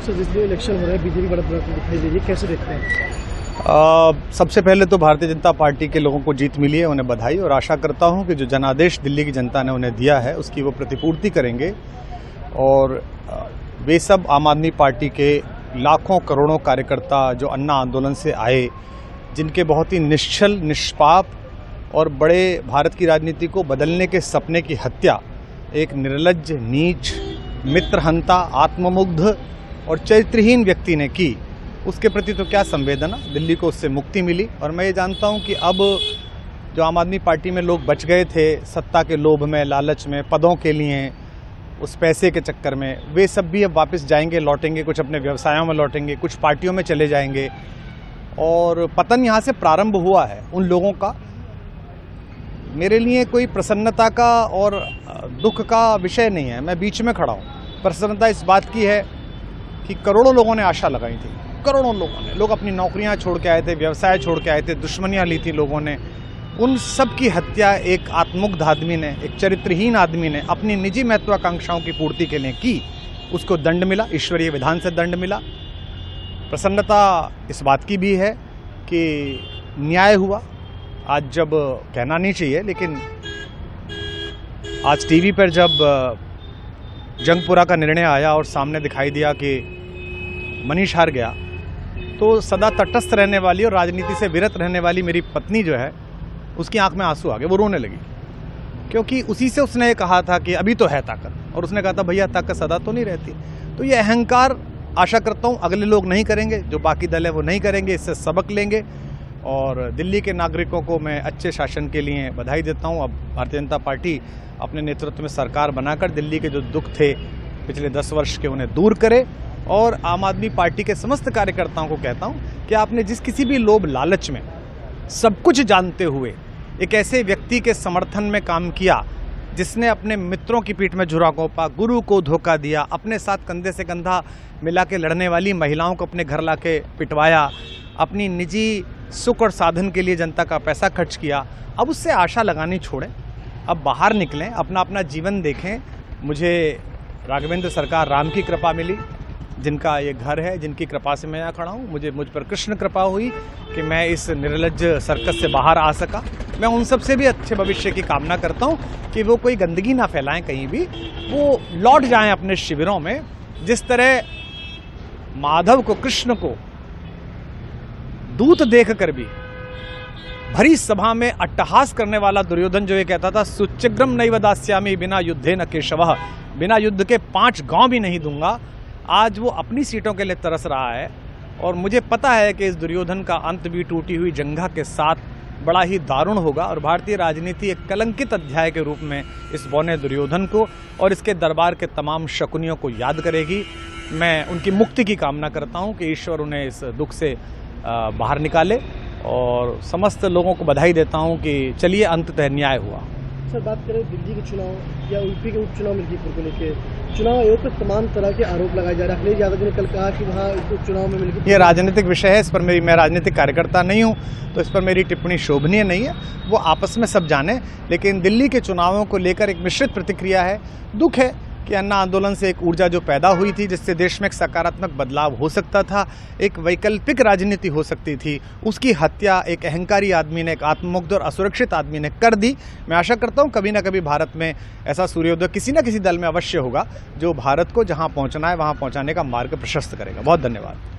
Sir, जिस दिन election हो रहा है बीजेपी बड़ा दिखाई दे रही है, कैसे देखते हैं? सबसे पहले तो भारतीय जनता पार्टी के लोगों को जीत मिली है, उन्हें बधाई, और आशा करता हूं कि जो जनादेश दिल्ली की जनता ने उन्हें दिया है उसकी वो प्रतिपूर्ति करेंगे। और वे सब आम आदमी पार्टी के लाखों करोड़ों कार्यकर्ता जो अन्ना आंदोलन से आए, जिनके बहुत ही निश्चल, निष्पाप और बड़े भारत की राजनीति को बदलने के सपने की हत्या एक निर्लज्ज, नीच, मित्रहंता, आत्ममुग्ध और चरित्रहीन व्यक्ति ने की, उसके प्रति तो क्या संवेदना। दिल्ली को उससे मुक्ति मिली। और मैं ये जानता हूं कि अब जो आम आदमी पार्टी में लोग बच गए थे सत्ता के लोभ में, लालच में, पदों के लिए, उस पैसे के चक्कर में, वे सब भी अब वापस जाएंगे, लौटेंगे, कुछ अपने व्यवसायों में लौटेंगे, कुछ पार्टियों में चले जाएंगे। और पतन यहाँ से प्रारंभ हुआ है उन लोगों का। मेरे लिए कोई प्रसन्नता का और दुख का विषय नहीं है, मैं बीच में खड़ा हूँ। प्रसन्नता इस बात की है कि करोड़ों लोगों ने आशा लगाई थी, करोड़ों लोगों ने, लोग अपनी नौकरियां छोड़ के आए थे, व्यवसाय छोड़ के आए थे, दुश्मनियां ली थी लोगों ने, उन सब की हत्या एक आत्ममुग्ध आदमी ने, एक चरित्रहीन आदमी ने अपनी निजी महत्वाकांक्षाओं की पूर्ति के लिए की। उसको दंड मिला, ईश्वरीय विधान से दंड मिला। प्रसन्नता इस बात की भी है कि न्याय हुआ। आज जब कहना नहीं चाहिए, लेकिन आज टीवी पर जब जंगपुरा का निर्णय आया और सामने दिखाई दिया कि मनीष हार गया, तो सदा तटस्थ रहने वाली और राजनीति से विरत रहने वाली मेरी पत्नी जो है, उसकी आंख में आंसू आ गए, वो रोने लगी। क्योंकि उसी से उसने कहा था कि अभी तो है ताकत, और उसने कहा था भैया ताकत सदा तो नहीं रहती। तो ये अहंकार आशा करता हूँ अगले लोग नहीं करेंगे, जो बाकी दल है वो नहीं करेंगे, इससे सबक लेंगे। और दिल्ली के नागरिकों को मैं अच्छे शासन के लिए बधाई देता हूँ। अब भारतीय जनता पार्टी अपने नेतृत्व में सरकार बनाकर दिल्ली के जो दुख थे पिछले 10 वर्ष के, उन्हें दूर करे। और आम आदमी पार्टी के समस्त कार्यकर्ताओं को कहता हूँ कि आपने जिस किसी भी लोभ लालच में, सब कुछ जानते हुए एक ऐसे व्यक्ति के समर्थन में काम किया जिसने अपने मित्रों की पीठ में झुरा घोंपा, गुरु को धोखा दिया, अपने साथ कंधे से कंधा मिला के लड़ने वाली महिलाओं को अपने घर लाके पिटवाया, अपनी निजी सुख और साधन के लिए जनता का पैसा खर्च किया, अब उससे आशा लगानी छोड़ें, अब बाहर निकलें, अपना अपना जीवन देखें। मुझे राघवेंद्र सरकार राम की कृपा मिली, जिनका ये घर है, जिनकी कृपा से मैं यहाँ खड़ा हूँ। मुझ पर कृष्ण कृपा हुई कि मैं इस निर्लज्ज सर्कस से बाहर आ सका। मैं उन सब से भी अच्छे भविष्य की कामना करता हूँ कि वो कोई गंदगी ना फैलाएं कहीं भी, वो लौट जाएं अपने शिविरों में। जिस तरह माधव को, कृष्ण को दूत देखकर भी भरी सभा में अट्टहास करने वाला दुर्योधन जो ये कहता था सुचिग्रम नैव दास्यामि बिना युद्धे न केशवः, बिना युद्ध के 5 गांव भी नहीं दूंगा, आज वो अपनी सीटों के लिए तरस रहा है। और मुझे पता है कि इस दुर्योधन का अंत भी टूटी हुई जंघा के साथ बड़ा ही दारुण होगा, और भारतीय राजनीति एक कलंकित अध्याय के रूप में इस बौने दुर्योधन को और इसके दरबार के तमाम शकुनियों को याद करेगी। मैं उनकी मुक्ति की कामना करता हूं कि ईश्वर उन्हें इस दुख से बाहर निकाले, और समस्त लोगों को बधाई देता हूं कि चलिए अंततः न्याय हुआ। सर, बात करें दिल्ली के चुनाव या यूपी के उपचुनाव मिर्जापुर को लेकर, चुनाव आयोग पर तमाम तरह के आरोप लगाए जा रहे हैं। अखिलेश यादव ने कल कहा कि वहाँ उपचुनाव में मिलकर, ये राजनीतिक विषय है, इस पर मैं राजनीतिक कार्यकर्ता नहीं हूँ, तो इस पर मेरी टिप्पणी शोभनीय नहीं है। वो आपस में सब जाने। लेकिन दिल्ली के चुनावों को लेकर एक मिश्रित प्रतिक्रिया है। दुख है कि अन्ना आंदोलन से एक ऊर्जा जो पैदा हुई थी, जिससे देश में एक सकारात्मक बदलाव हो सकता था, एक वैकल्पिक राजनीति हो सकती थी, उसकी हत्या एक अहंकारी आदमी ने, एक आत्ममुग्ध और असुरक्षित आदमी ने कर दी। मैं आशा करता हूं कभी ना कभी भारत में ऐसा सूर्योदय किसी न किसी दल में अवश्य होगा, जो भारत को जहां पहुंचना है वहां पहुंचाने का मार्ग प्रशस्त करेगा। बहुत धन्यवाद।